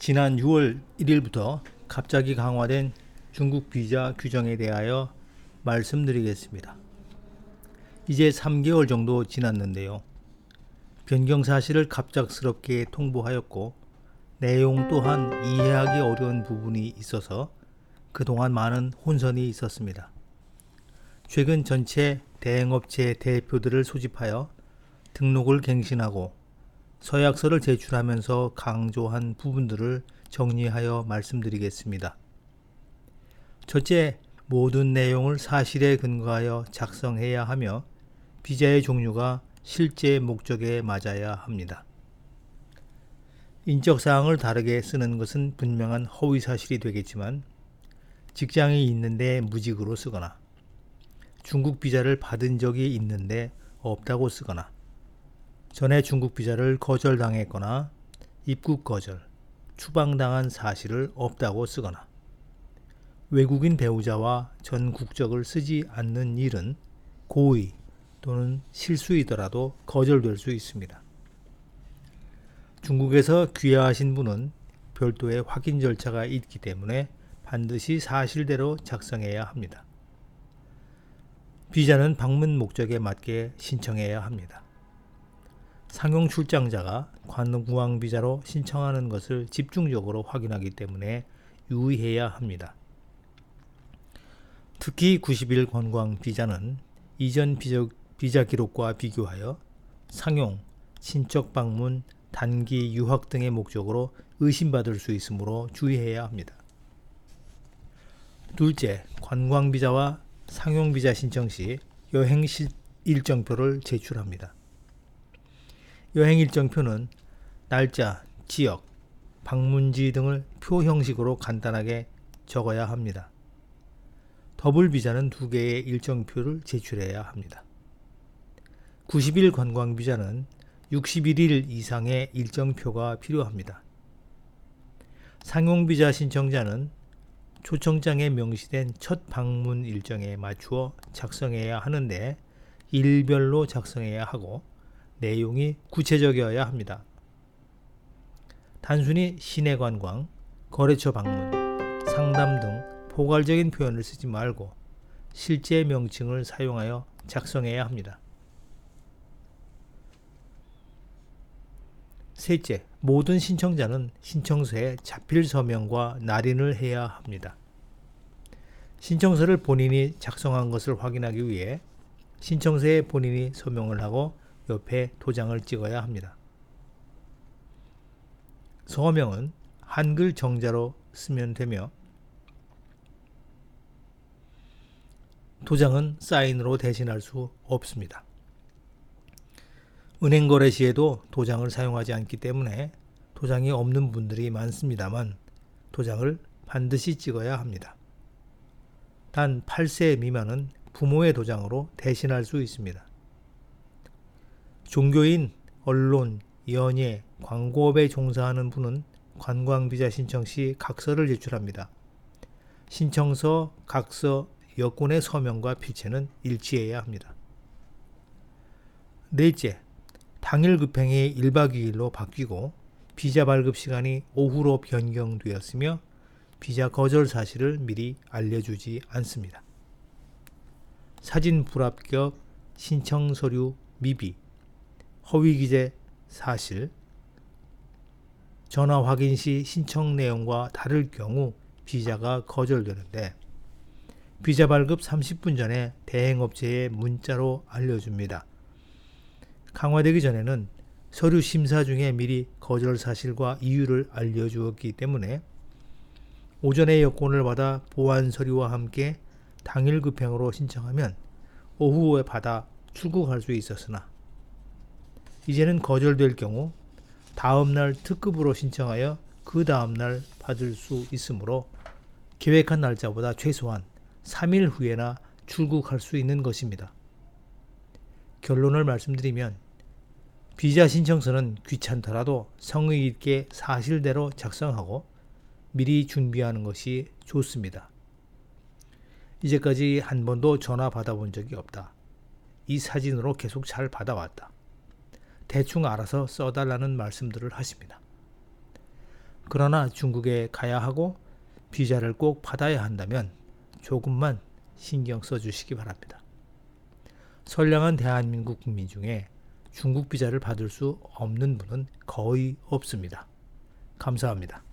지난 6월 1일부터 갑자기 강화된 중국 비자 규정에 대하여 말씀드리겠습니다. 이제 3개월 정도 지났는데요. 변경 사실을 갑작스럽게 통보하였고 내용 또한 이해하기 어려운 부분이 있어서 그동안 많은 혼선이 있었습니다. 최근 전체 대행업체 대표들을 소집하여 등록을 갱신하고 서약서를 제출하면서 강조한 부분들을 정리하여 말씀드리겠습니다. 첫째, 모든 내용을 사실에 근거하여 작성해야 하며 비자의 종류가 실제 목적에 맞아야 합니다. 인적사항을 다르게 쓰는 것은 분명한 허위사실이 되겠지만 직장이 있는데 무직으로 쓰거나 중국 비자를 받은 적이 있는데 없다고 쓰거나 전에 중국 비자를 거절당했거나 입국 거절, 추방당한 사실을 없다고 쓰거나 외국인 배우자와 전 국적을 쓰지 않는 일은 고의 또는 실수이더라도 거절될 수 있습니다. 중국에서 귀화하신 분은 별도의 확인 절차가 있기 때문에 반드시 사실대로 작성해야 합니다. 비자는 방문 목적에 맞게 신청해야 합니다. 상용 출장자가 관광 비자로 신청하는 것을 집중적으로 확인하기 때문에 유의해야 합니다. 특히 90일 관광 비자는 이전 비자 기록과 비교하여 상용, 친척 방문, 단기 유학 등의 목적으로 의심받을 수 있으므로 주의해야 합니다. 둘째, 관광 비자와 상용 비자 신청 시 여행 일정표를 제출합니다. 여행 일정표는 날짜, 지역, 방문지 등을 표 형식으로 간단하게 적어야 합니다. 더블 비자는 2개의 일정표를 제출해야 합니다. 90일 관광 비자는 61일 이상의 일정표가 필요합니다. 상용 비자 신청자는 초청장에 명시된 첫 방문 일정에 맞추어 작성해야 하는데 일별로 작성해야 하고 내용이 구체적이어야 합니다. 단순히 시내 관광, 거래처 방문, 상담 등 포괄적인 표현을 쓰지 말고 실제 명칭을 사용하여 작성해야 합니다. 셋째, 모든 신청자는 신청서에 자필 서명과 날인을 해야 합니다. 신청서를 본인이 작성한 것을 확인하기 위해 신청서에 본인이 서명을 하고 옆에 도장을 찍어야 합니다. 서명은 한글 정자로 쓰면 되며 도장은 사인으로 대신할 수 없습니다. 은행 거래 시에도 도장을 사용하지 않기 때문에 도장이 없는 분들이 많습니다만 도장을 반드시 찍어야 합니다. 단 8세 미만은 부모의 도장으로 대신할 수 있습니다. 종교인, 언론, 연예, 광고업에 종사하는 분은 관광비자 신청 시 각서를 제출합니다. 신청서, 각서, 여권의 서명과 필체는 일치해야 합니다. 넷째, 당일 급행이 1박 2일로 바뀌고 비자 발급 시간이 오후로 변경되었으며 비자 거절 사실을 미리 알려주지 않습니다. 사진 불합격, 신청 서류 미비, 허위 기재 사실, 전화 확인 시 신청 내용과 다를 경우 비자가 거절되는데 비자 발급 30분 전에 대행업체에 문자로 알려줍니다. 강화되기 전에는 서류 심사 중에 미리 거절 사실과 이유를 알려주었기 때문에 오전에 여권을 받아 보완 서류와 함께 당일 급행으로 신청하면 오후에 받아 출국할 수 있었으나 이제는 거절될 경우 다음날 특급으로 신청하여 그 다음날 받을 수 있으므로 계획한 날짜보다 최소한 3일 후에나 출국할 수 있는 것입니다. 결론을 말씀드리면 비자 신청서는 귀찮더라도 성의 있게 사실대로 작성하고 미리 준비하는 것이 좋습니다. 이제까지 한 번도 전화 받아본 적이 없다. 이 사진으로 계속 잘 받아왔다. 대충 알아서 써달라는 말씀들을 하십니다. 그러나 중국에 가야 하고 비자를 꼭 받아야 한다면 조금만 신경 써주시기 바랍니다. 선량한 대한민국 국민 중에 중국 비자를 받을 수 없는 분은 거의 없습니다. 감사합니다.